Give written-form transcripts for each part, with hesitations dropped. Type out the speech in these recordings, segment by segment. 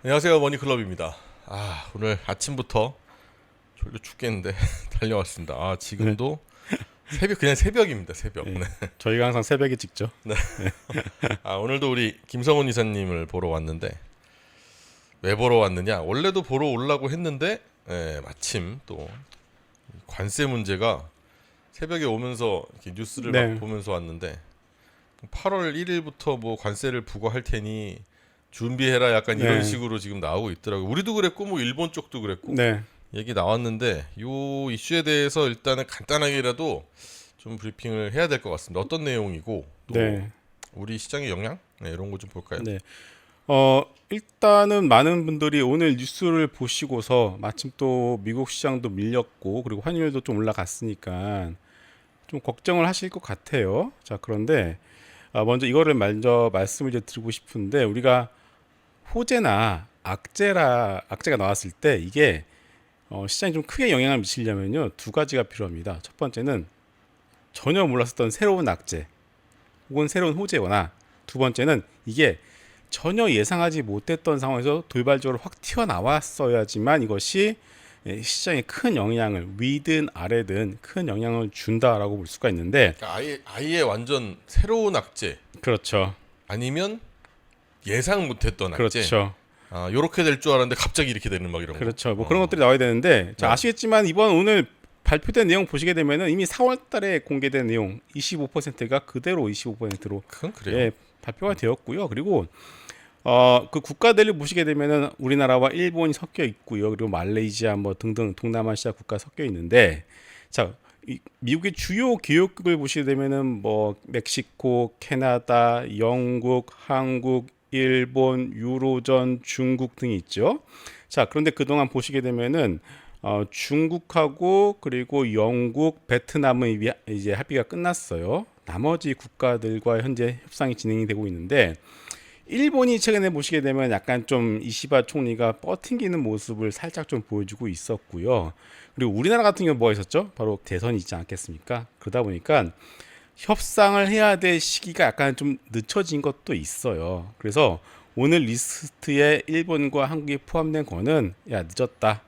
안녕하세요, 머니클럽입니다. 오늘 아침부터 졸려 죽겠는데 달려왔습니다. 네. 지금도 그냥 새벽입니다. 새벽. 네. 예. 저희가 항상 새벽에 찍죠. 오늘도 우리 김성훈 이사님을 보러 왔는데 왜 보러 왔느냐? 원래도 보러 오려고 했는데 마침 또 관세 문제가 새벽에 오면서 이렇게 뉴스를 네. 막 보면서 왔는데 8월 1일부터 뭐 관세를 부과할 테니 준비해라 약간 이런 네. 식으로 지금 나오고 있더라고요. 우리도 그랬고 뭐 일본 쪽도 그랬고 네. 얘기 나왔는데 요 이슈에 대해서 일단은 간단하게라도 좀 브리핑을 해야 될 것 같습니다. 어떤 내용이고 또 네. 우리 시장의 영향 이런 거 좀 볼까요? 네. 일단은 많은 분들이 오늘 뉴스를 보시고서 마침 또 미국 시장도 밀렸고 그리고 환율도 좀 올라갔으니까 좀 걱정을 하실 것 같아요. 자, 그런데 먼저 이거를 먼저 말씀을 이제 드리고 싶은데 우리가 호재나 악재가 나왔을 때 이게 시장에 좀 크게 영향을 미치려면요 두 가지가 필요합니다. 첫 번째는 전혀 몰랐었던 새로운 악재 혹은 새로운 호재거나 두 번째는 이게 전혀 예상하지 못했던 상황에서 돌발적으로 확 튀어나왔어야지만 이것이 시장에 큰 영향을 위든 아래든 큰 영향을 준다라고 볼 수가 있는데 그러니까 아예 완전 새로운 악재 그렇죠. 아니면 예상 못했던 악재. 그렇죠. 요렇게 될 줄 알았는데 갑자기 이렇게 되는 막 이런 거. 그렇죠. 뭐 그런 것들이 나와야 되는데 자, 네. 아시겠지만 이번 오늘 발표된 내용 보시게 되면은 이미 4월 달에 공개된 내용 25%가 그대로 25%로 그건 그래요. 예, 발표가 되었고요. 그리고 그 국가들을 보시게 되면은 우리나라와 일본이 섞여 있고요. 그리고 말레이시아 뭐 등등 동남아시아 국가 섞여 있는데 자, 미국의 주요 기업국을 보시게 되면은 뭐 멕시코, 캐나다, 영국, 한국, 일본, 유로존, 중국 등이 있죠. 자, 그런데 그동안 보시게 되면은 중국하고 그리고 영국, 베트남의 이제 합의가 끝났어요. 나머지 국가들과 현재 협상이 진행이 되고 있는데 일본이 최근에 보시게 되면 약간 좀 이시바 총리가 뻗팅기는 모습을 살짝 좀 보여주고 있었고요. 그리고 우리나라 같은 경우 뭐가 있었죠? 바로 대선이 있지 않겠습니까? 그러다 보니까 협상을 해야 될 시기가 약간 좀 늦춰진 것도 있어요. 그래서 오늘 리스트에 일본과 한국이 포함된 거는 야 늦었다.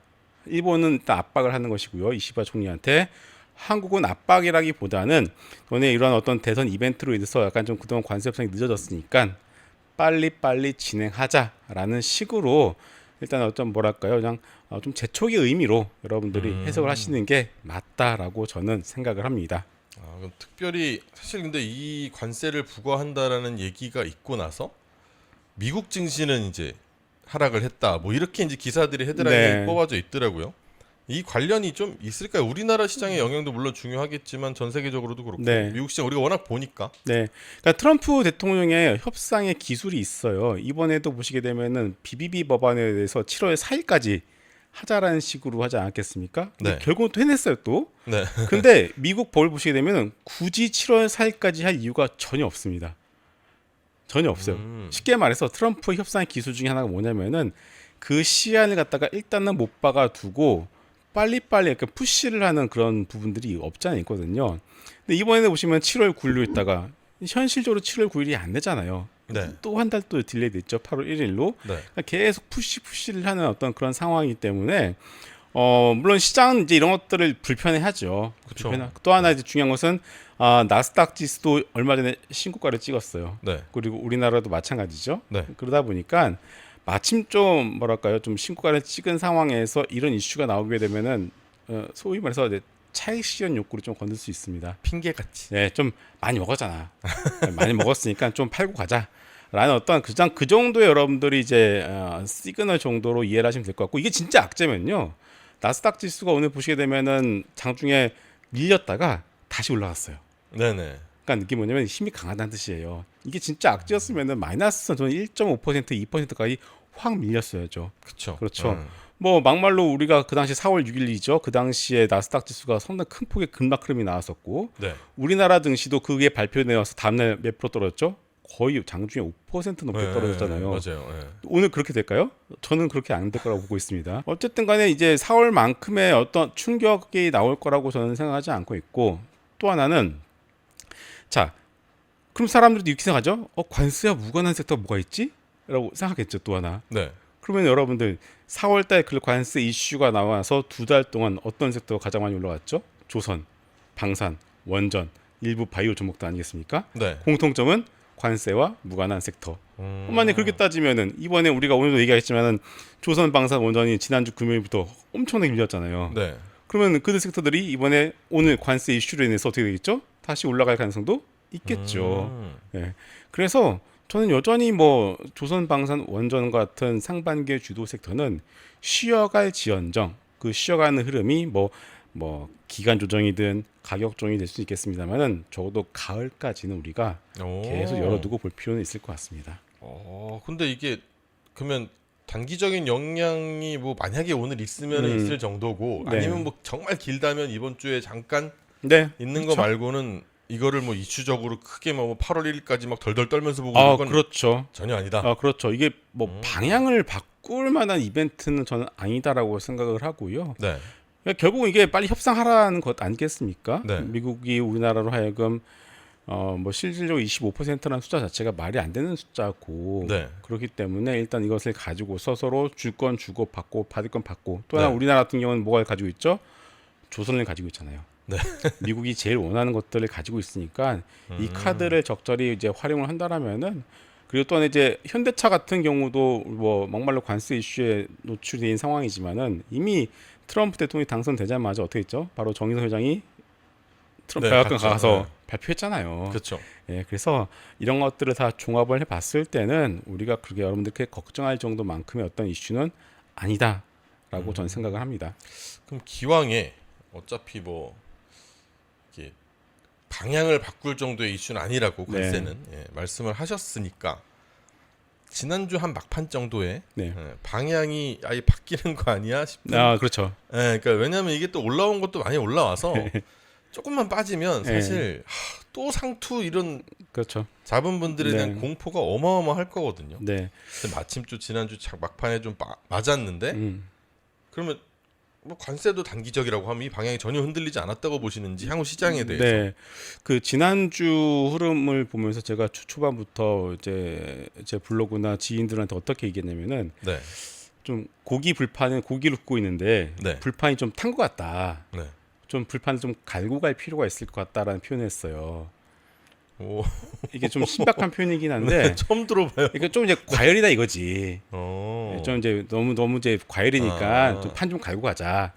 일본은 일단 압박을 하는 것이고요. 이시바 총리한테 한국은 압박이라기보다는 너네 이런 어떤 대선 이벤트로 인해서 약간 좀 그동안 관세 협상이 늦어졌으니까 빨리빨리 진행하자라는 식으로 일단 어떤 뭐랄까요 그냥 좀 재촉의 의미로 여러분들이 해석을 하시는 게 맞다라고 저는 생각을 합니다. 그럼 특별히 사실 근데 이 관세를 부과한다라는 얘기가 있고 나서 미국 증시는 이제 하락을 했다. 뭐 이렇게 이제 기사들이 헤드라인에 네, 뽑아져 있더라고요. 이 관련이 좀 있을까요? 우리나라 시장의 영향도 물론 중요하겠지만 전 세계적으로도 그렇고 네, 미국 시장 우리가 워낙 보니까. 네. 그러니까 트럼프 대통령의 협상의 기술이 있어요. 이번에도 보시게 되면은 BBB 법안에 대해서 7월 4일까지 하자라는 식으로 하지 않았겠습니까? 근데 네. 결국은 또 해냈어요 또. 네. 근데 미국 법을 보시게 되면은 굳이 7월 4일까지 할 이유가 전혀 없습니다. 전혀 없어요. 쉽게 말해서 트럼프 협상 기술 중에 하나가 뭐냐면은 그 시한을 갖다가 일단은 못 박아 두고 빨리빨리 약간 푸시를 하는 그런 부분들이 없지 않아 있거든요. 근데 이번에 보시면 7월 9일로 있다가 현실적으로 7월 9일이 안 되잖아요. 네. 또 한 달 또 딜레이 됐죠. 8월 1일로. 네. 그러니까 계속 푸시를 하는 어떤 그런 상황이기 때문에 물론 시장은 이제 이런 것들을 불편해하죠. 그쵸. 또 하나 이제 중요한 것은 나스닥 지수도 얼마 전에 신고가를 찍었어요. 네. 그리고 우리나라도 마찬가지죠. 네. 그러다 보니까 마침 좀 뭐랄까요, 좀 신고가를 찍은 상황에서 이런 이슈가 나오게 되면은 소위 말해서 이제 차익 실현 욕구를 좀 건들 수 있습니다. 핑계같이. 네, 좀 많이 먹었잖아. 많이 먹었으니까 좀 팔고 가자. 라는 어떤 그 정도의 여러분들이 이제 시그널 정도로 이해를 하시면 될 것 같고 이게 진짜 악재면요. 나스닥 지수가 오늘 보시게 되면은 장중에 밀렸다가 다시 올라갔어요. 네네. 그러니까 느낌이 뭐냐면 힘이 강하다는 뜻이에요. 이게 진짜 악재였으면은 마이너스 저는 1.5% 2%까지 확 밀렸어야죠. 그쵸. 그렇죠. 뭐 막말로 우리가 그 당시 4월 6일이죠. 그 당시에 나스닥 지수가 상당히 큰 폭의 급락 흐름이 나왔었고 네. 우리나라 증시도 그게 발표되어서 다음날 몇 프로 떨어졌죠? 거의 장중에 5% 넘게 네, 떨어졌잖아요. 맞아요. 네. 오늘 그렇게 될까요? 저는 그렇게 안 될 거라고 보고 있습니다. 어쨌든 간에 이제 4월만큼의 어떤 충격이 나올 거라고 저는 생각하지 않고 있고 또 하나는 자, 그럼 사람들도 이렇게 생각하죠? 관세와 무관한 섹터가 뭐가 있지? 라고 생각했죠. 또 하나. 네. 그러면 여러분들 4월달 그 관세 이슈가 나와서 2달 동안 어떤 섹터가 가장 많이 올라갔죠? 조선, 방산, 원전, 일부 바이오 종목도 아니겠습니까? 네. 공통점은 관세와 무관한 섹터. 만약 그렇게 따지면은 이번에 우리가 오늘도 얘기했지만은 조선, 방산, 원전이 지난주 금요일부터 엄청나게 밀렸잖아요. 네. 그러면 그 섹터들이 이번에 오늘 관세 이슈로 인해서 어떻게 되겠죠? 다시 올라갈 가능성도 있겠죠. 예. 그래서 저는 여전히 뭐 조선, 방산, 원전 같은 상반기의 주도 섹터는 쉬어갈 지연정, 그 쉬어가는 흐름이 뭐 기간 조정이든 가격 조정이 될 수 있겠습니다만은 적어도 가을까지는 우리가 오. 계속 열어두고 볼 필요는 있을 것 같습니다. 근데 이게 그러면 단기적인 영향이 뭐 만약에 오늘 있으면 있을 정도고 네. 아니면 뭐 정말 길다면 이번 주에 잠깐 네, 있는 그렇죠. 거 말고는 이거를 뭐 이슈적으로 크게 뭐 8월 1일까지 막 덜덜 떨면서 보고 아, 있는 건 그렇죠. 전혀 아니다. 아, 그렇죠. 이게 뭐 방향을 바꿀 만한 이벤트는 저는 아니다라고 생각을 하고요. 네. 그러니까 결국 이게 빨리 협상하라는 것 아니겠습니까? 네. 미국이 우리나라로 하여금 뭐 실질적으로 25%라는 숫자 자체가 말이 안 되는 숫자고 네. 그렇기 때문에 일단 이것을 가지고서 서로 줄 건 주고 받고 받을 건 받고 또 하나 네. 우리나라 같은 경우는 뭐가 가지고 있죠? 조선을 가지고 있잖아요. 네. 미국이 제일 원하는 것들을 가지고 있으니까 이 카드를 적절히 이제 활용을 한다라면은 그리고 또한 이제 현대차 같은 경우도 뭐 막말로 관세 이슈에 노출된 상황이지만은 이미 트럼프 대통령이 당선되자마자 어떻게 했죠? 바로 정의선 회장이 트럼프 네, 백악관 갔죠. 가서 네. 발표했잖아요. 그렇죠. 예, 그래서 이런 것들을 다 종합을 해봤을 때는 우리가 그렇게 여러분들께 걱정할 정도만큼의 어떤 이슈는 아니다라고 저는 생각을 합니다. 그럼 기왕에 어차피 뭐 이렇게 방향을 바꿀 정도의 이슈는 아니라고 네. 관세는 말씀을 하셨으니까 지난주 한 막판 정도에 네. 방향이 아예 바뀌는 거 아니야 싶은. 아, 그렇죠. 그러니까 왜냐하면 이게 또 올라온 것도 많이 올라와서 조금만 빠지면 네. 사실 또 상투 이런 그렇죠. 잡은 분들에 대한 네. 공포가 어마어마할 거거든요. 네. 근데 마침 또 지난주 막판에 좀 맞았는데 그러면 뭐 관세도 단기적이라고 하면 이 방향이 전혀 흔들리지 않았다고 보시는지 향후 시장에 대해서. 네, 그 지난주 흐름을 보면서 제가 초반부터 이제 제 블로그나 지인들한테 어떻게 얘기했냐면은 네. 좀 고기를 굽고 있는데 네. 불판이 좀 탄 것 같다. 네. 좀 불판을 좀 갈고 갈 필요가 있을 것 같다라는 표현을 했어요. 오. 이게 좀 신박한 표현이긴 한데 네, 처음 들어봐요. 이게 좀 이제 과열이다 이거지. 어. 좀 이제 너무 이제 과열이니까 아. 좀 판 좀 갈고 가자.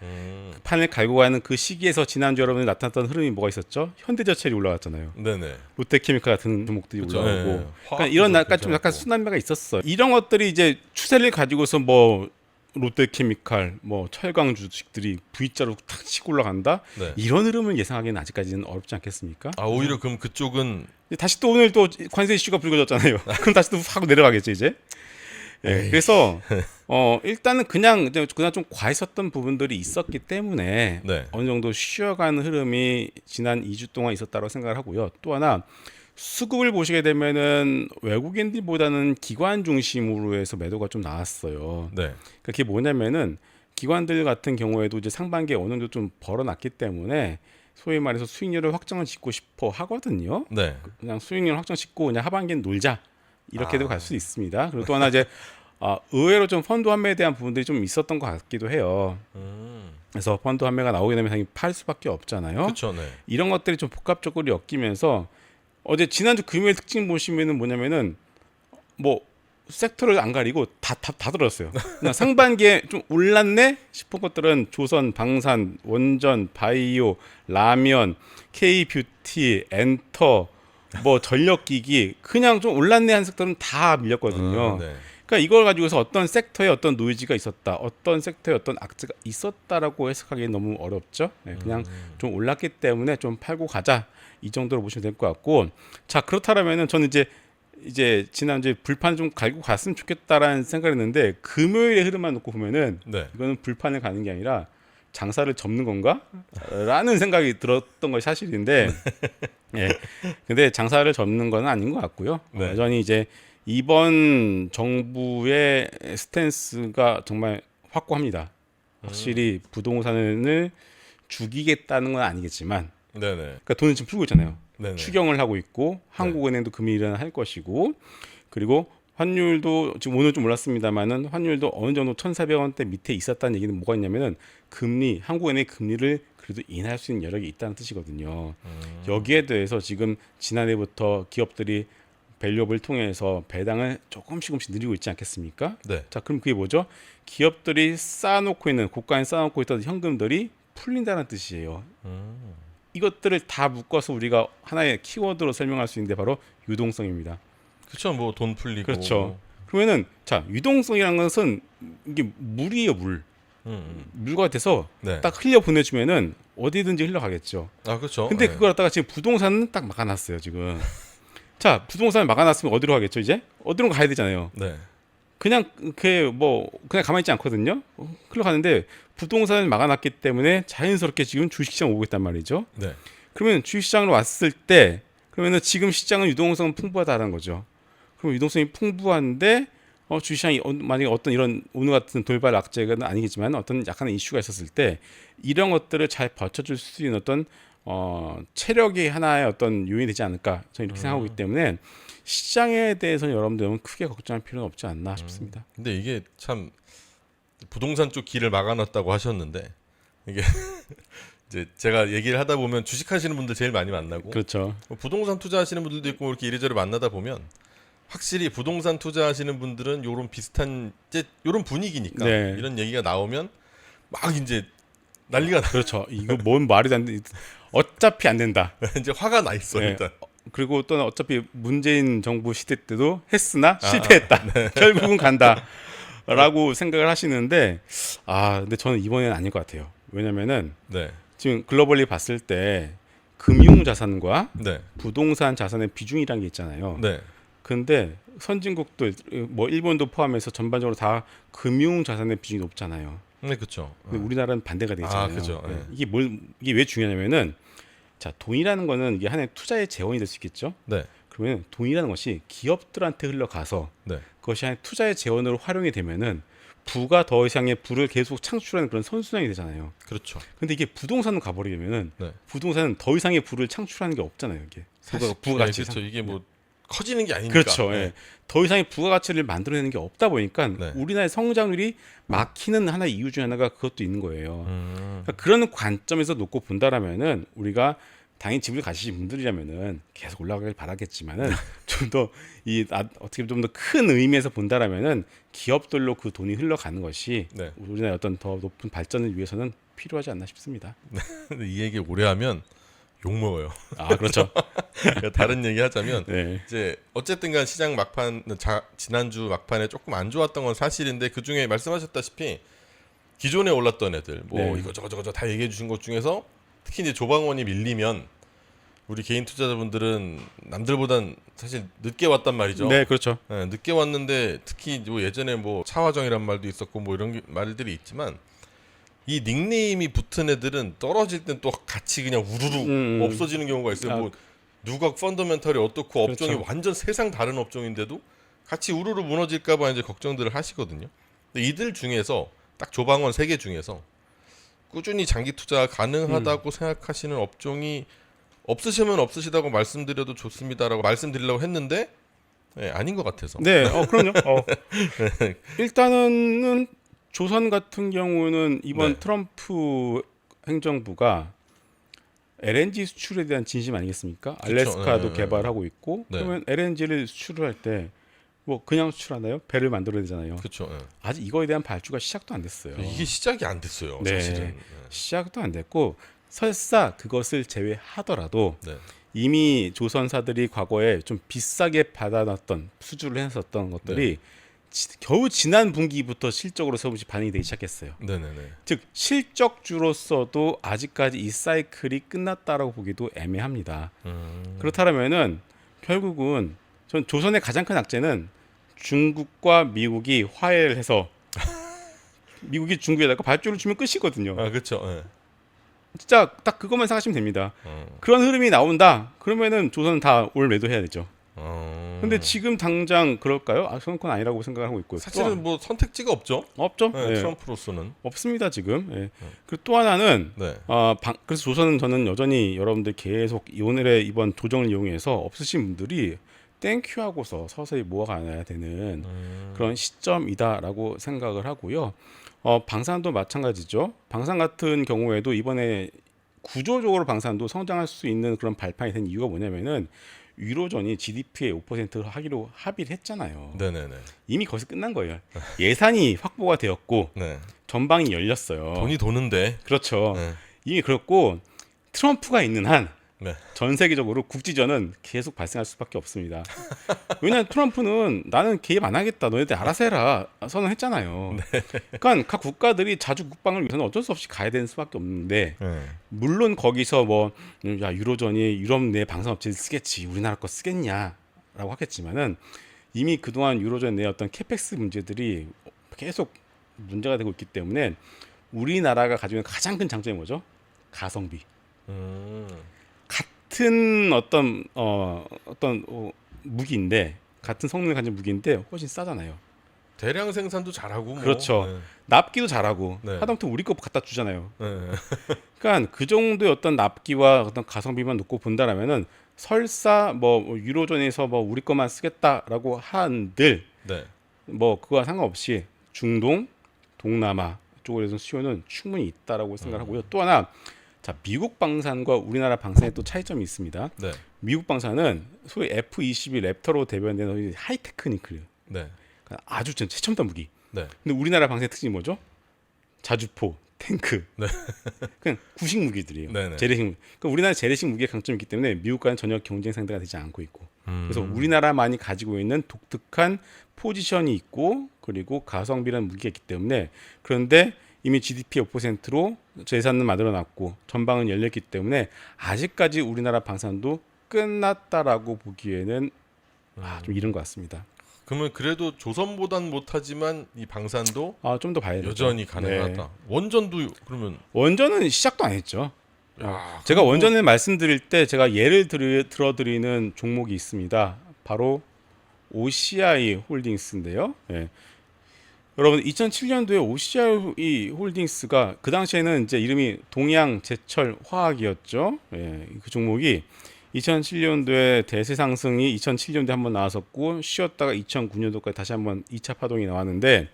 판을 갈고 가는 그 시기에서 지난주 여러분이 나타났던 흐름이 뭐가 있었죠? 현대제철이 올라왔잖아요. 네네. 롯데케미칼 같은 종목들이 그쵸, 올라오고, 네. 그러니까 이런 약간 좀 약간 순환매가 있었어. 이런 것들이 이제 추세를 가지고서 뭐 롯데케미칼, 뭐 철강 주식들이 V자로 탁 치고 올라간다. 네. 이런 흐름을 예상하기는 아직까지는 어렵지 않겠습니까? 아 오히려 그럼 그쪽은 다시 또 오늘 또 관세 이슈가 불거졌잖아요. 그럼 다시 또 확 내려가겠죠 이제. 예, 그래서 일단은 그냥 좀 과했었던 부분들이 있었기 때문에 네. 어느 정도 쉬어가는 흐름이 지난 2주 동안 있었다고 생각을 하고요. 또 하나 수급을 보시게 되면은 외국인들보다는 기관 중심으로 해서 매도가 좀 나왔어요. 네. 그게 뭐냐면은 기관들 같은 경우에도 이제 상반기에 어느 정도 좀 벌어놨기 때문에 소위 말해서 수익률을 확정을 짓고 싶어 하거든요. 네. 그냥 수익률 확정 짓고 그냥 하반기엔 놀자 이렇게도 갈 수 있습니다. 그리고 또 하나 이제 의외로 좀 펀드 환매에 대한 부분들이 좀 있었던 것 같기도 해요. 그래서 펀드 환매가 나오게 되면 당연히 팔 수밖에 없잖아요. 그렇죠. 네. 이런 것들이 좀 복합적으로 엮이면서 어제 지난주 금요일 특징 보시면은 뭐냐면은 뭐 섹터를 안 가리고 다 들었어요. 그냥 상반기에 좀 올랐네 싶은 것들은 조선, 방산, 원전, 바이오, 라면, K 뷰티, 엔터, 뭐 전력기기 그냥 좀 올랐네 한 섹터는 다 밀렸거든요. 네. 그러니까 이걸 가지고서 어떤 섹터에 어떤 노이즈가 있었다, 어떤 섹터에 어떤 악재가 있었다라고 해석하기는 너무 어렵죠. 네, 그냥 좀 올랐기 때문에 좀 팔고 가자 이 정도로 보시면 될 것 같고, 자 그렇다면은 저는 이제 지난주에 불판 좀 갈고 갔으면 좋겠다라는 생각을 했는데 금요일의 흐름만 놓고 보면은 네. 이거는 불판을 가는 게 아니라 장사를 접는 건가? 라는 생각이 들었던 것이 사실인데, 예. 근데 장사를 접는 건 아닌 것 같고요. 네. 여전히 이제 이번 정부의 스탠스가 정말 확고합니다. 확실히 부동산을 죽이겠다는 건 아니겠지만, 네네. 그러니까 돈을 지금 풀고 있잖아요. 네네. 추경을 하고 있고, 한국은행도 금리 인하할 것이고, 그리고 환율도 지금 오늘 좀 올랐습니다만은 환율도 어느 정도 1,400원대 밑에 있었다는 얘기는 뭐가 있냐면은 금리 한국은행의 금리를 그래도 인하할 수 있는 여력이 있다는 뜻이거든요. 여기에 대해서 지금 지난해부터 기업들이 밸류업을 통해서 배당을 조금씩 늘리고 있지 않겠습니까? 네. 자, 그럼 그게 뭐죠? 기업들이 쌓아놓고 있는 고가에 쌓아놓고 있던 현금들이 풀린다는 뜻이에요. 이것들을 다 묶어서 우리가 하나의 키워드로 설명할 수 있는데 바로 유동성입니다. 그렇죠. 뭐 돈 풀리고. 그렇죠. 그러면은 자 유동성이라는 것은 이게 물이에요, 물. 물과 돼서 네. 딱 흘려 보내주면은 어디든지 흘러가겠죠. 아 그렇죠. 근데 네. 그걸 갖다가 지금 부동산은 딱 막아놨어요 지금. 자 부동산을 막아놨으면 어디로 가겠죠 이제? 어디로 가야 되잖아요. 네. 그냥 뭐 그냥 가만히 있지 않거든요. 흘러가는데 부동산을 막아놨기 때문에 자연스럽게 지금 주식시장 오고 있단 말이죠. 네. 그러면 주식시장으로 왔을 때 그러면은 지금 시장은 유동성은 풍부하다는 거죠. 그럼 유동성이 풍부한데 주식시장이 만약에 어떤 이런 오늘 같은 돌발 악재가 아니겠지만 어떤 약간의 이슈가 있었을 때 이런 것들을 잘 버텨줄 수 있는 어떤 체력이 하나의 어떤 요인이 되지 않을까 저는 이렇게 생각하고 있기 때문에 시장에 대해서는 여러분들은 크게 걱정할 필요는 없지 않나 싶습니다. 근데 이게 참 부동산 쪽 길을 막아놨다고 하셨는데 이게 이제 제가 얘기를 하다 보면 주식하시는 분들 제일 많이 만나고 그렇죠. 뭐 부동산 투자하시는 분들도 있고 이렇게 이래저래 만나다 보면 확실히 부동산 투자하시는 분들은 요런 비슷한 이제 요런 분위기니까 네. 이런 얘기가 나오면 막 이제 난리가 나. 그렇죠. 이거 뭔 말이 안 돼. 어차피 안 된다. 이제 화가 나 있어 네. 일단. 그리고 또 어차피 문재인 정부 시대 때도 했으나 실패했다. 결국은 간다라고 생각을 하시는데 근데 저는 이번에는 아닐 것 같아요. 왜냐면은 네. 지금 글로벌리 봤을 때 금융 자산과 네. 부동산 자산의 비중이라는 게 있잖아요. 네. 근데 선진국도 뭐 일본도 포함해서 전반적으로 다 금융 자산의 비중이 높잖아요. 네, 그렇죠. 근데 우리나라는 반대가 되잖아요. 아, 그죠. 네. 이게 왜 중요하냐면은 자 돈이라는 거는 이게 하나의 투자의 재원이 될 수 있겠죠. 네. 그러면 돈이라는 것이 기업들한테 흘러가서 네. 그것이 하나의 투자의 재원으로 활용이 되면은 부가 더 이상의 부를 계속 창출하는 그런 선순환이 되잖아요. 그렇죠. 근데 이게 부동산으로 가버리면은 네. 부동산은 더 이상의 부를 창출하는 게 없잖아요. 이게 부가가치. 그렇죠. 이게 뭐 커지는 게 아니니까. 그렇죠. 네. 예. 더 이상의 부가가치를 만들어내는 게 없다 보니까 네. 우리나라의 성장률이 막히는 하나의 이유 중에 하나가 그것도 있는 거예요. 그러니까 그런 관점에서 놓고 본다라면은 우리가 당연히 집을 가지신 분들이라면은 계속 올라가길 바라겠지만은 좀 더 어떻게 좀 더 큰 의미에서 본다라면은 기업들로 그 돈이 흘러가는 것이 네. 우리나라의 어떤 더 높은 발전을 위해서는 필요하지 않나 싶습니다. 근데 이 얘기 오래 하면 욕 먹어요. 아 그렇죠. 다른 얘기 하자면 네. 이제 어쨌든간 시장 막판 지난주 막판에 조금 안 좋았던 건 사실인데 그 중에 말씀하셨다시피 기존에 올랐던 애들 뭐 네. 이거 저거 다 얘기해 주신 것 중에서 특히 이제 조방원이 밀리면 우리 개인 투자자분들은 남들보단 사실 늦게 왔단 말이죠. 네, 그렇죠. 네, 늦게 왔는데 특히 뭐 예전에 뭐 차화정이란 말도 있었고 뭐 이런 말들이 있지만 이 닉네임이 붙은 애들은 떨어질 땐 또 같이 그냥 우르르 없어지는 경우가 있어요. 뭐 누가 펀더멘털이 어떻고 업종이 그렇죠. 완전 세상 다른 업종인데도 같이 우르르 무너질까봐 이제 걱정들을 하시거든요. 근데 이들 중에서 딱 조방원 3개 중에서 꾸준히 장기 투자 가능하다고 생각하시는 업종이 없으시면 없으시다고 말씀드려도 좋습니다라고 말씀드리려고 했는데 아닌 것 같아서. 네, 그럼요. 일단은 조선 같은 경우는 이번 네. 트럼프 행정부가 LNG 수출에 대한 진심 아니겠습니까? 그쵸. 알래스카도 네, 개발하고 있고 네. 그러면 LNG를 수출을 할 때 뭐 그냥 수출하나요? 배를 만들어야 되잖아요. 그렇죠. 아직 이거에 대한 발주가 시작도 안 됐어요. 이게 시작이 안 됐어요. 네. 사실은. 시작도 안 됐고 설사 그것을 제외하더라도 네. 이미 조선사들이 과거에 좀 비싸게 받아놨던 수주를 했었던 것들이 겨우 지난 분기부터 실적으로 조금씩 반영이 되기 시작했어요. 네네네. 즉 실적주로서도 아직까지 이 사이클이 끝났다라고 보기도 애매합니다. 그렇다면은 결국은 전 조선의 가장 큰 악재는 중국과 미국이 화해를 해서 미국이 중국에다가 발주를 주면 끝이거든요. 아 그렇죠. 네. 진짜 딱 그것만 생각하시면 됩니다. 그런 흐름이 나온다. 그러면은 조선은 다 올 매도해야 되죠. 근데 지금 당장 그럴까요? 저는 그건 아니라고 생각하고 있고요. 사실은 뭐 선택지가 없죠. 없죠. 네, 예. 트럼프로서는. 없습니다 지금. 예. 그리고 또 하나는 네. 그래서 조선은 저는 여전히 여러분들 계속 오늘의 이번 조정을 이용해서 없으신 분들이 땡큐 하고서 서서히 모아가야 되는 그런 시점이다라고 생각을 하고요. 방산도 마찬가지죠. 방산 같은 경우에도 이번에 구조적으로 방산도 성장할 수 있는 그런 발판이 된 이유가 뭐냐면은 유로존이 GDP의 5%를 하기로 합의를 했잖아요. 네네네. 이미 거기서 끝난 거예요. 예산이 확보가 되었고 네. 전방이 열렸어요. 돈이 도는데. 그렇죠. 네. 이미 그렇고 트럼프가 있는 한 네. 전 세계적으로 국지전은 계속 발생할 수밖에 없습니다. 왜냐하면 트럼프는 나는 개입 안 하겠다. 너희들 알아서 해라. 선언했잖아요. 그러니까 각 국가들이 자주 국방을 위해서는 어쩔 수 없이 가야 되는 수밖에 없는데 네. 물론 거기서 뭐 야 유로존이 유럽 내 방산업체를 쓰겠지. 우리나라 거 쓰겠냐라고 하겠지만은 이미 그동안 유로존 내 어떤 캐펙스 문제들이 계속 문제가 되고 있기 때문에 우리나라가 가지고 있는 가장 큰 장점이 뭐죠? 가성비. 같은 어떤 무기인데 같은 성능을 가진 무기인데 훨씬 싸잖아요. 대량 생산도 잘하고. 그렇죠. 네. 납기도 잘하고 네. 하다못해 우리 거 갖다 주잖아요. 네. 그러니까 그 정도의 어떤 납기와 어떤 가성비만 놓고 본다라면은 설사 뭐 유로존에서 뭐 우리 것만 쓰겠다라고 한들 네. 뭐 그거와 상관없이 중동, 동남아 쪽에서 수요는 충분히 있다라고 생각하고요. 또 하나 자 미국 방산과 우리나라 방산에 또 차이점이 있습니다. 네. 미국 방산은 소위 F-22 랩터로 대변되는 하이테크니클, 네. 그러니까 아주 최첨단 무기. 네. 근데 우리나라 방산의 특징이 뭐죠? 자주포, 탱크, 네. 그냥 구식 무기들이에요. 네네. 재래식 무기. 그러니까 우리나라 재래식 무기의 강점이 있기 때문에 미국과는 전혀 경쟁 상대가 되지 않고 있고. 그래서 우리나라만이 가지고 있는 독특한 포지션이 있고 그리고 가성비라는 무기가 있기 때문에 그런데 이미 GDP의 5%로 재산을 만들어놨고 전방은 열렸기 때문에 아직까지 우리나라 방산도 끝났다라고 보기에는 좀 이른 것 같습니다. 그러면 그래도 조선보단 못하지만 이 방산도 좀 더 봐야 되죠. 여전히 가능하다. 네. 원전도 그러면 원전은 시작도 안 했죠. 야, 제가 그럼 원전을 말씀드릴 때 제가 예를 들어드리는 종목이 있습니다. 바로 OCI 홀딩스인데요. 예. 여러분 2007년도에 OCI 홀딩스가 그 당시에는 이제 이름이 동양제철화학이었죠. 예. 그 종목이 2007년도에 대세 상승이 2007년도에 한번 나왔었고 쉬었다가 2009년도까지 다시 한번 2차 파동이 나왔는데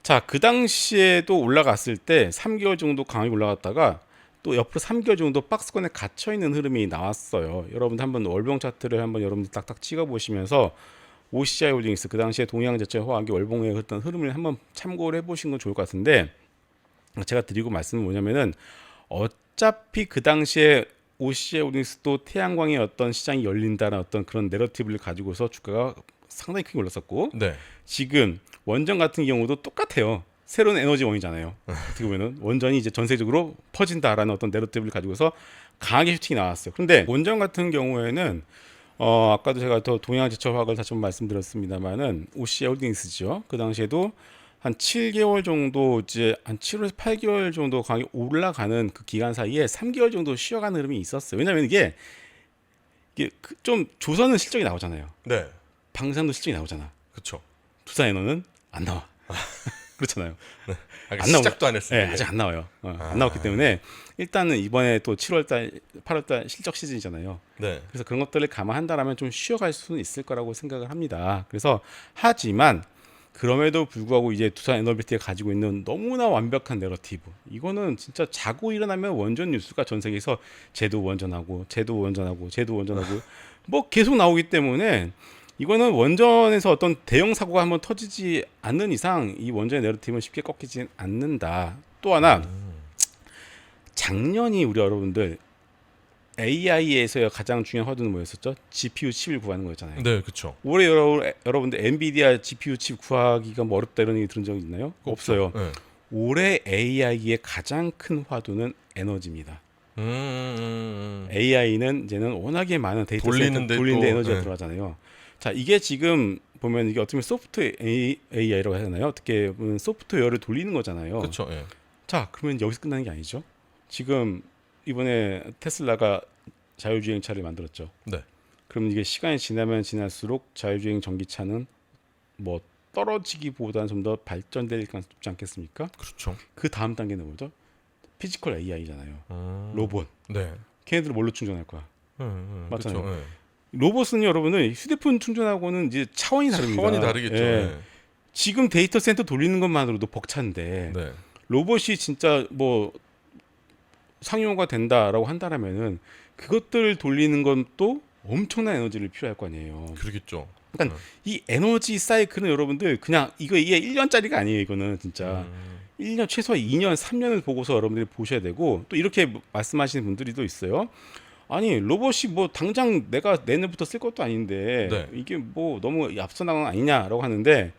자, 그 당시에도 올라갔을 때 3개월 정도 강하게 올라갔다가 또 옆으로 3개월 정도 박스권에 갇혀 있는 흐름이 나왔어요. 여러분들 한번 월봉 차트를 한번 여러분들 딱딱 찍어 보시면서 OCI 홀딩스 그 당시에 동양제철화학의 월봉의 어떤 흐름을 한번 참고를 해보시는 건 좋을 것 같은데 제가 드리고 말씀은 뭐냐면은 어차피 그 당시에 OCI 홀딩스도 태양광의 어떤 시장이 열린다는 어떤 그런 내러티브를 가지고서 주가가 상당히 크게 올랐었고 네. 지금 원전 같은 경우도 똑같아요. 새로운 에너지원이잖아요. 어떻게 보면은 원전이 이제 전 세계적으로 퍼진다라는 어떤 내러티브를 가지고서 강하게 슈팅이 나왔어요. 그런데 원전 같은 경우에는 아까도 제가 더 동양제철화학을 다시 한번 말씀드렸습니다만은 OCI 홀딩스죠. 그 당시에도 한 7개월 정도 이제 한 7월에서 8개월 정도 강하게 올라가는 그 기간 사이에 3개월 정도 쉬어가는 흐름이 있었어요. 왜냐하면 이게 좀 조선은 실적이 나오잖아요. 네. 방산도 실적이 나오잖아. 그렇죠. 두산에너는 안 나와. 그렇잖아요. 아직 안 시작도 안 했어요. 네, 아직 안 나와요. 안 나왔기 때문에 일단은 이번에 또 7월달, 8월달 실적 시즌이잖아요. 네. 그래서 그런 것들을 감안한다라면 좀 쉬어갈 수는 있을 거라고 생각을 합니다. 그래서 하지만 그럼에도 불구하고 이제 두산 에너비티가 가지고 있는 너무나 완벽한 내러티브 이거는 진짜 자고 일어나면 원전 뉴스가 전 세계에서 쟤도 원전하고 뭐 계속 나오기 때문에 이거는 원전에서 어떤 대형 사고가 한번 터지지 않는 이상 이 원전의 내러티브는 쉽게 꺾이지 않는다. 또 하나 작년이 우리 여러분들 AI에서의 가장 중요한 화두는 뭐였었죠? GPU 칩을 구하는 거였잖아요. 네, 그렇죠. 올해 여러분들 엔비디아 GPU 칩 구하기가 뭐 어렵다 이런 얘기 들은 적 있나요? 없어요. 네. 올해 AI의 가장 큰 화두는 에너지입니다. AI는 이제는 워낙에 많은 데이터 돌리는데 돌리는데 에너지가 네. 들어가잖아요. 자, 이게 지금 보면 이게 어떻게 보면 소프트 AI라고 해야 되나요? 어떻게 보면 소프트웨어를 돌리는 거잖아요. 그렇죠. 예. 자, 그러면 여기서 끝나는 게 아니죠. 지금 이번에 테슬라가 자율주행차를 만들었죠. 네. 그럼 이게 시간이 지나면 지날수록 자율주행 전기차는 뭐 떨어지기보다는 좀 더 발전될 가능성이 높지 않겠습니까? 그렇죠. 그 다음 단계는 뭐죠? 피지컬 AI잖아요. 로봇. 네. 걔네들 뭘로 충전할 거야? 맞잖아요. 그렇죠. 예. 로봇은 여러분은 휴대폰 충전하고는 이제 차원이 다릅니다. 차원이 다르겠죠. 예. 네. 지금 데이터 센터 돌리는 것만으로도 벅찬데 네. 로봇이 진짜 뭐 상용화가 된다라고 한다라면은 그것들 돌리는 건 또 엄청난 에너지를 필요할 거 아니에요. 그러겠죠. 그러니까 이 에너지 사이클은 여러분들 그냥 이게 1년짜리가 아니에요. 이거는 진짜 1년 최소 2년, 3년을 보고서 여러분들이 보셔야 되고 또 이렇게 말씀하시는 분들이 또 있어요. 아니 로봇이 뭐 당장 내가 내년부터 쓸 것도 아닌데 네. 이게 뭐 너무 앞서 나간 거 아니냐라고 하는데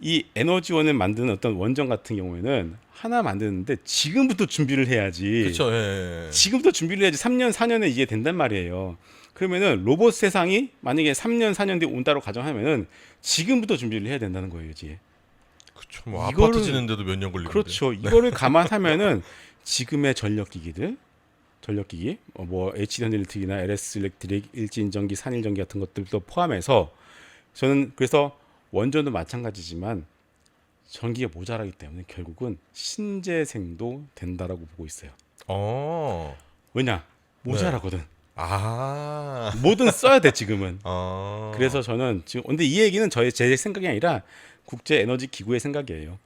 이 에너지원을 만드는 어떤 원전 같은 경우에는 하나 만드는데 지금부터 준비를 해야지. 그렇죠. 예. 지금부터 준비를 해야지 3년, 4년에 이게 된단 말이에요. 그러면은 로봇 세상이 만약에 3년, 4년 뒤에 온다고 가정하면은 지금부터 준비를 해야 된다는 거예요, 이제. 그렇죠. 뭐 이거를- 아파트 지는데도 몇 년 걸리는데. 그렇죠. 이거를 감안하면은 지금의 전력기기들, 전력기기, 뭐 HD 현대일렉트릭이나 LS 일렉트릭, 일진전기, 산일전기 같은 것들도 포함해서 저는 그래서 원전도 마찬가지지만 전기가 모자라기 때문에 결국은 신재생도 된다라고 보고 있어요. 어. 왜냐? 모자라거든. 아. 뭐든 써야 돼 지금은. 아. 그래서 저는 지금 근데 이 얘기는 제 생각이 아니라 국제 에너지 기구의 생각이에요.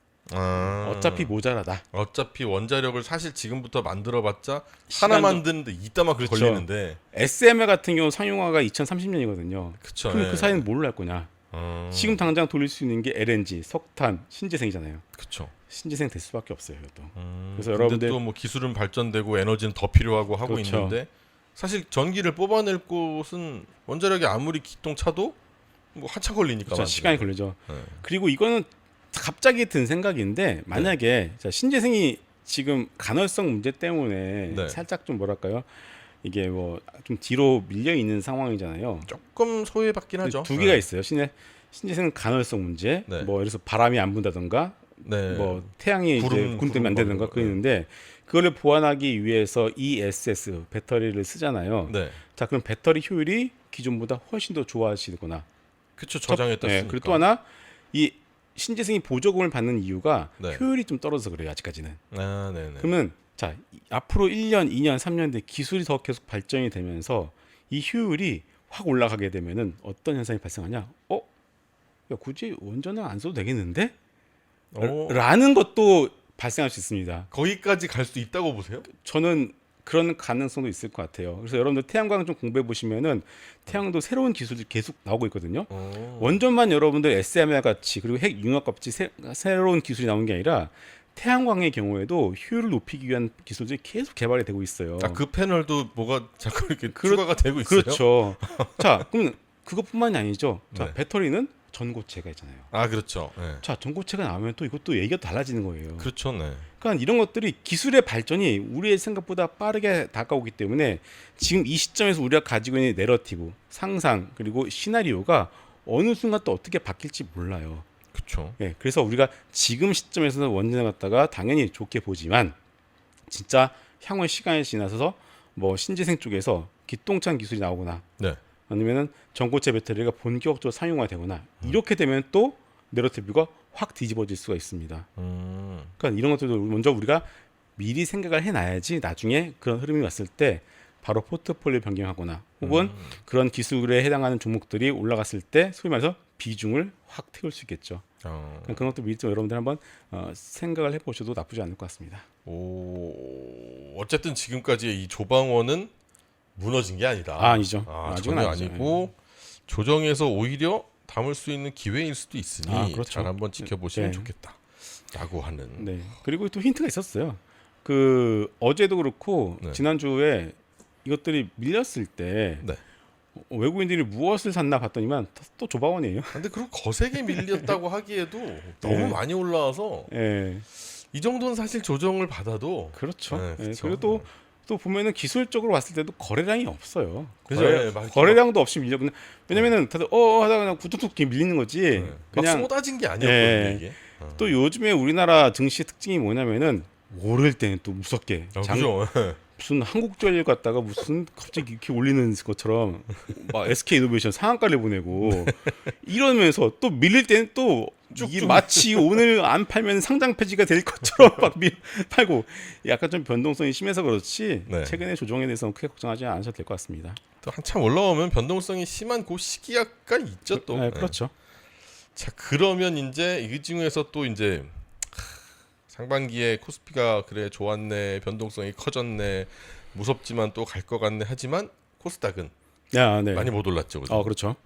어차피 모자라다. 어차피 원자력을 사실 지금부터 만들어봤자 하나 시간도- 만드는데 이따만큼 그렇죠. 걸리는데. SMR 같은 경우 상용화가 2030년이거든요. 그쵸. 그럼 예. 그 사이는 뭘로 할 거냐? 지금 당장 돌릴 수 있는 게 LNG, 석탄, 신재생이잖아요. 그쵸. 신재생 될 수밖에 없어요. 또. 그래서 근데 여러분들 또 뭐 기술은 발전되고 에너지는 더 필요하고 하고 그렇죠. 있는데 사실 전기를 뽑아낼 곳은 원자력이 아무리 기똥차도 뭐 한참 걸리니까. 그렇죠. 시간이 걸리죠. 네. 그리고 이거는 갑자기 든 생각인데 만약에 자, 신재생이 지금 간헐성 문제 때문에 네. 살짝 좀 뭐랄까요? 이게 뭐 좀 뒤로 밀려 있는 상황이잖아요. 조금 소외받긴 하죠. 두 개가 있어요. 신재생 간헐성 문제. 네. 뭐 그래서 바람이 안 분다든가 네. 뭐 태양이 구름 군 때문에 안 되는가 뭐, 그거 있는데 그거를 보완하기 위해서 ESS 배터리를 쓰잖아요. 네. 자, 그럼 배터리 효율이 기존보다 훨씬 더 좋아지거나. 그쵸. 저장했다 네, 쓰니까. 그리고 또 하나 이 신재생이 보조금을 받는 이유가 네. 효율이 좀 떨어져서 그래요. 아직까지는. 아, 네네. 그러면 자, 앞으로 1년, 2년, 3년 뒤에 기술이 더 계속 발전이 되면서 이 효율이 확 올라가게 되면은 어떤 현상이 발생하냐? 야, 굳이 원전은 안 써도 되겠는데? 라는 것도 발생할 수 있습니다. 거기까지 갈 수 있다고 보세요? 저는 그런 가능성도 있을 것 같아요. 그래서 여러분들 태양광 좀 공부해 보시면은 태양도 새로운 기술이 계속 나오고 있거든요. 원전만 여러분들 SMR 같이 그리고 핵 융합 같이 새로운 기술이 나오는 게 아니라 태양광의 경우에도 효율을 높이기 위한 기술들이 계속 개발이 되고 있어요. 아, 그 패널도 뭐가 자꾸 이렇게 추가가 되고 있어요? 그렇죠. 자, 그럼 그것뿐만이 아니죠. 자, 네. 배터리는 전고체가 있잖아요. 아, 그렇죠. 네. 자, 전고체가 나오면 또 이것도 얘기가 달라지는 거예요. 그렇죠. 네. 그러니까 이런 것들이 기술의 발전이 우리의 생각보다 빠르게 다가오기 때문에 지금 이 시점에서 우리가 가지고 있는 내러티브, 상상 그리고 시나리오가 어느 순간 또 어떻게 바뀔지 몰라요. 그렇죠. 예, 그래서 우리가 지금 시점에서는 원전을 갖다가 당연히 좋게 보지만 진짜 향후의 시간이 지나서 뭐 신재생 쪽에서 기똥찬 기술이 나오거나 네. 아니면은 전고체 배터리가 본격적으로 상용화되거나 이렇게 되면 또 내러티브가 확 뒤집어질 수가 있습니다. 그러니까 이런 것들도 먼저 우리가 미리 생각을 해놔야지 나중에 그런 흐름이 왔을 때 바로 포트폴리오 변경하거나 혹은 그런 기술에 해당하는 종목들이 올라갔을 때 소위 말해서 비중을 확 태울 수 있겠죠. 그런 것도 미리 좀 여러분들 한번 생각을 해보셔도 나쁘지 않을 것 같습니다. 어쨌든 지금까지의 이 조방원은 무너진 게 아니다. 아니죠. 아직은 전혀 아니죠. 아니고 조정해서 오히려 담을 수 있는 기회일 수도 있으니 그렇죠. 잘 한번 지켜보시면 네. 좋겠다라고 하는. 네. 그리고 또 힌트가 있었어요. 그 어제도 그렇고 네. 지난주에 이것들이 밀렸을 때 네. 외국인들이 무엇을 샀나 봤더니만 또 조방원이에요. 근데 그럼 거세게 밀렸다고 하기에도 너무 네. 많이 올라와서 예. 이 정도는 사실 조정을 받아도 그렇죠. 네, 예, 그렇죠. 그리고 또 보면은 기술적으로 봤을 때도 거래량이 없어요. 그죠. 네, 맞죠. 거래량도 없이 밀려. 왜냐면은 다들 하다가 그냥 구뚝뚝 밀리는 거지. 네. 막 그냥 쏟아진 게 아니었거든요. 예. 이게. 또 요즘에 우리나라 증시 특징이 뭐냐면은 오를 때는 또 무섭게 그죠. 무슨 한국전력 갔다가 무슨 갑자기 이렇게 올리는 것처럼 막 SK이노베이션 상한가를 보내고 이러면서 또 밀릴 때는 또 이게 마치 오늘 안 팔면 상장 폐지가 될 것처럼 막 팔고 약간 좀 변동성이 심해서 그렇지 네. 최근에 조정에 대해서는 크게 걱정하지 않으셔도 될 것 같습니다. 또 한참 올라오면 변동성이 심한 그 시기 약간 있죠 또. 네, 그렇죠. 자 그러면 이제 이 중에서 또 이제 상반기에 코스피가 그래 좋았네, 변동성이 커졌네, 무섭지만 또 갈 것 같네 하지만 코스닥은 야, 네. 많이 못 올랐죠, 그죠? 그렇죠.